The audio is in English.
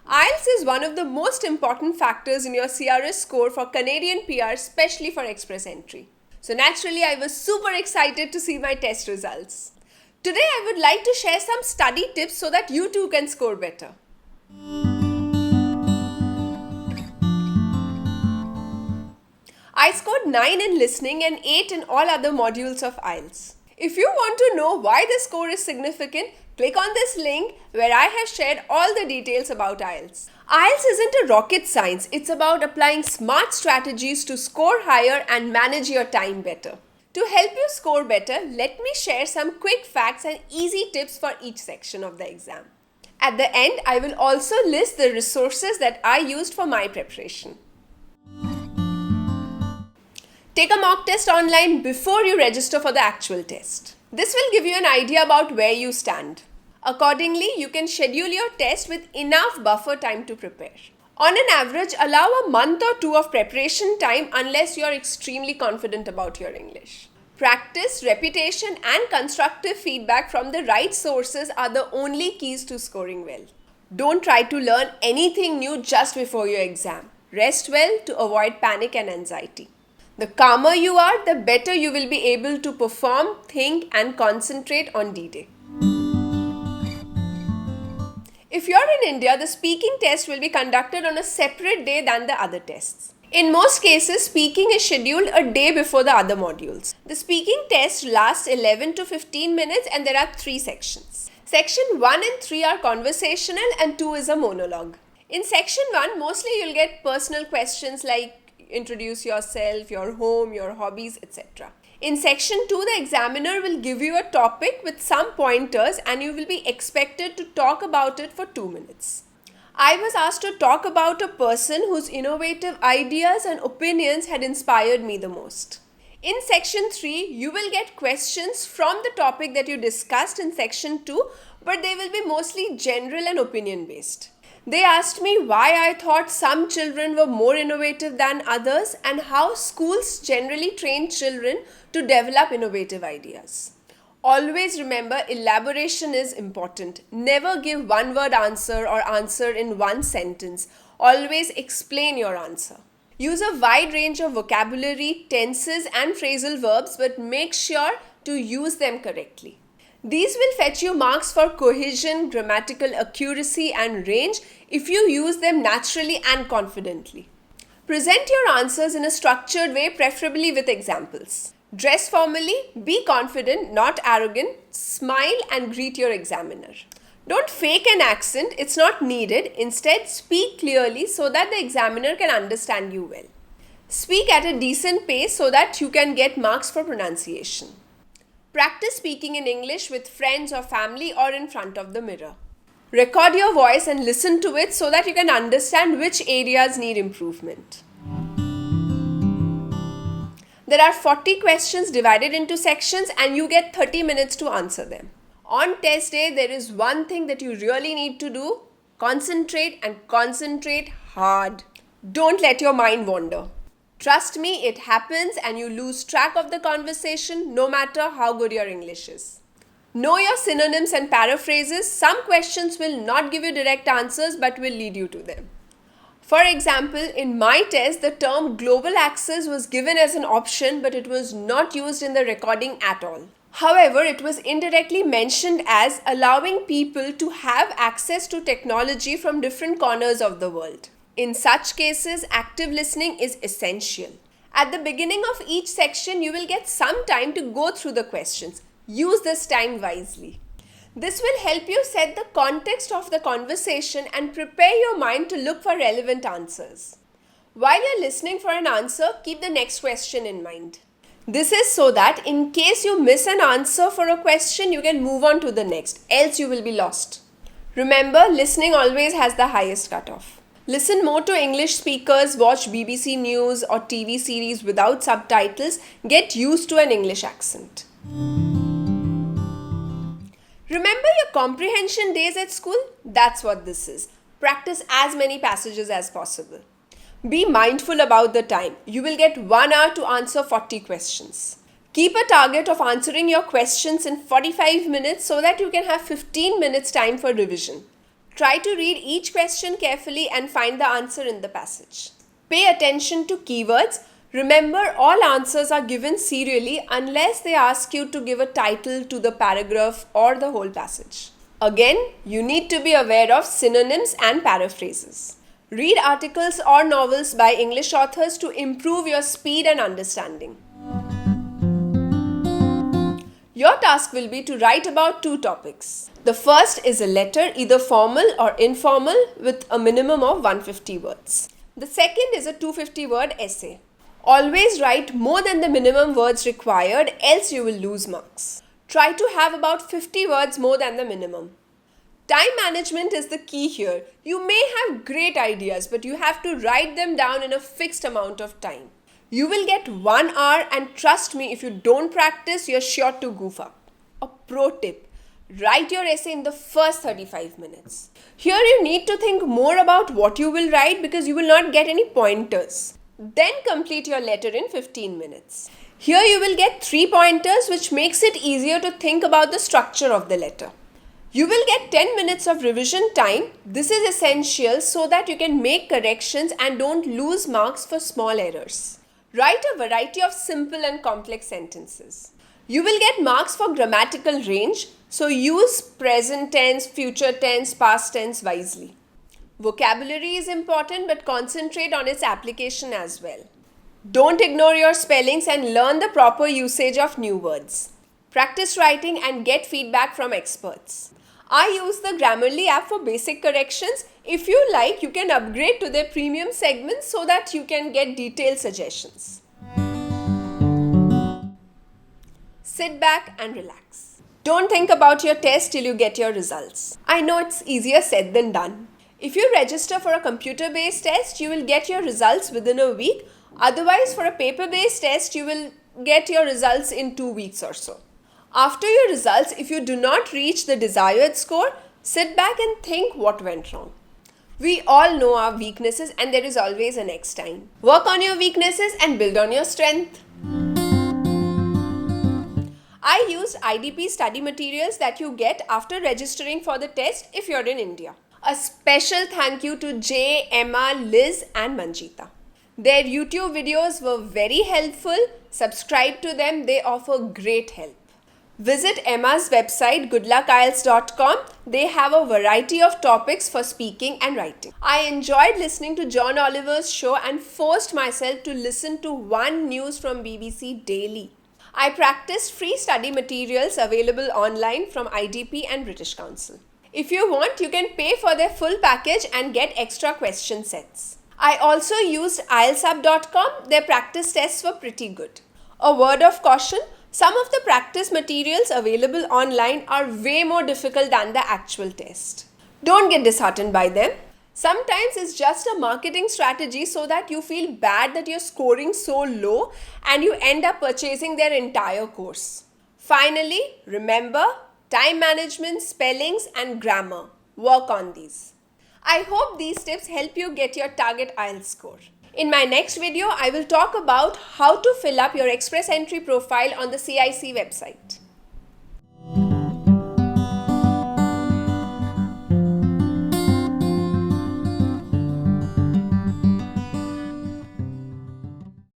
IELTS is one of the most important factors in your CRS score for Canadian PR, especially for express entry. So naturally, I was super excited to see my test results. Today, I would like to share some study tips so that you too can score better. I scored 9 in listening and 8 in all other modules of IELTS. If you want to know why the score is significant, click on this link where I have shared all the details about IELTS. IELTS isn't a rocket science, it's about applying smart strategies to score higher and manage your time better. To help you score better, let me share some quick facts and easy tips for each section of the exam. At the end, I will also list the resources that I used for my preparation. Take a mock test online before you register for the actual test. This will give you an idea about where you stand. Accordingly, you can schedule your test with enough buffer time to prepare. On an average, allow a month or two of preparation time unless you are extremely confident about your English. Practice, repetition, and constructive feedback from the right sources are the only keys to scoring well. Don't try to learn anything new just before your exam. Rest well to avoid panic and anxiety. The calmer you are, the better you will be able to perform, think, and concentrate on D-Day. If you're in India, the speaking test will be conducted on a separate day than the other tests. In most cases, speaking is scheduled a day before the other modules. The speaking test lasts 11 to 15 minutes and there are 3 sections. Section 1 and 3 are conversational and 2 is a monologue. In section 1, mostly you'll get personal questions like introduce yourself, your home, your hobbies, etc. In section 2, the examiner will give you a topic with some pointers and you will be expected to talk about it for 2 minutes. I was asked to talk about a person whose innovative ideas and opinions had inspired me the most. In section 3, you will get questions from the topic that you discussed in section 2, but they will be mostly general and opinion based. They asked me why I thought some children were more innovative than others and how schools generally train children to develop innovative ideas. Always remember, elaboration is important. Never give one-word answer or answer in one sentence. Always explain your answer. Use a wide range of vocabulary, tenses and phrasal verbs, but make sure to use them correctly. These will fetch you marks for cohesion, grammatical accuracy and range if you use them naturally and confidently. Present your answers in a structured way, preferably with examples. Dress formally, be confident, not arrogant, smile and greet your examiner. Don't fake an accent, it's not needed. Instead, speak clearly so that the examiner can understand you well. Speak at a decent pace so that you can get marks for pronunciation. Practice speaking in English with friends or family or in front of the mirror. Record your voice and listen to it so that you can understand which areas need improvement. There are 40 questions divided into sections and you get 30 minutes to answer them. On test day, there is one thing that you really need to do. Concentrate and concentrate hard. Don't let your mind wander. Trust me, it happens and you lose track of the conversation no matter how good your English is. Know your synonyms and paraphrases. Some questions will not give you direct answers but will lead you to them. For example, in my test, the term global access was given as an option but it was not used in the recording at all. However, it was indirectly mentioned as allowing people to have access to technology from different corners of the world. In such cases, active listening is essential. At the beginning of each section, you will get some time to go through the questions. Use this time wisely. This will help you set the context of the conversation and prepare your mind to look for relevant answers. While you're listening for an answer, keep the next question in mind. This is so that in case you miss an answer for a question, you can move on to the next, else you will be lost. Remember, listening always has the highest cutoff. Listen more to English speakers, watch BBC News or TV series without subtitles, get used to an English accent. Remember your comprehension days at school? That's what this is. Practice as many passages as possible. Be mindful about the time. You will get 1 hour to answer 40 questions. Keep a target of answering your questions in 45 minutes so that you can have 15 minutes time for revision. Try to read each question carefully and find the answer in the passage. Pay attention to keywords. Remember, all answers are given serially unless they ask you to give a title to the paragraph or the whole passage. Again, you need to be aware of synonyms and paraphrases. Read articles or novels by English authors to improve your speed and understanding. Your task will be to write about 2 topics. The first is a letter, either formal or informal, with a minimum of 150 words. The second is a 250-word essay. Always write more than the minimum words required, else you will lose marks. Try to have about 50 words more than the minimum. Time management is the key here. You may have great ideas, but you have to write them down in a fixed amount of time. You will get 1 hour, and trust me, if you don't practice, you're sure to goof up. A pro tip: write your essay in the first 35 minutes. Here you need to think more about what you will write because you will not get any pointers. Then complete your letter in 15 minutes. Here you will get 3 pointers, which makes it easier to think about the structure of the letter. You will get 10 minutes of revision time. This is essential so that you can make corrections and don't lose marks for small errors. Write a variety of simple and complex sentences. You will get marks for grammatical range, so use present tense, future tense, past tense wisely. Vocabulary is important, but concentrate on its application as well. Don't ignore your spellings and learn the proper usage of new words. Practice writing and get feedback from experts. I use the Grammarly app for basic corrections. If you like, you can upgrade to their premium segment so that you can get detailed suggestions. Sit back and relax. Don't think about your test till you get your results. I know it's easier said than done. If you register for a computer-based test, you will get your results within a week. Otherwise, for a paper-based test, you will get your results in 2 weeks or so. After your results, if you do not reach the desired score, sit back and think what went wrong. We all know our weaknesses, and there is always a next time. Work on your weaknesses and build on your strength. I used IDP study materials that you get after registering for the test if you're in India. A special thank you to Jay, Emma, Liz and Manjita. Their YouTube videos were very helpful. Subscribe to them, they offer great help. Visit Emma's website goodluckielts.com. They have a variety of topics for speaking and writing. I enjoyed listening to John Oliver's show and forced myself to listen to one news from BBC daily. I practiced free study materials available online from IDP and British Council. If you want, you can pay for their full package and get extra question sets. I also used IELTSUB.com. Their practice tests were pretty good. A word of caution: some of the practice materials available online are way more difficult than the actual test. Don't get disheartened by them. Sometimes it's just a marketing strategy so that you feel bad that you're scoring so low and you end up purchasing their entire course. Finally, remember, time management, spellings and grammar. Work on these. I hope these tips help you get your target IELTS score. In my next video, I will talk about how to fill up your express entry profile on the CIC website.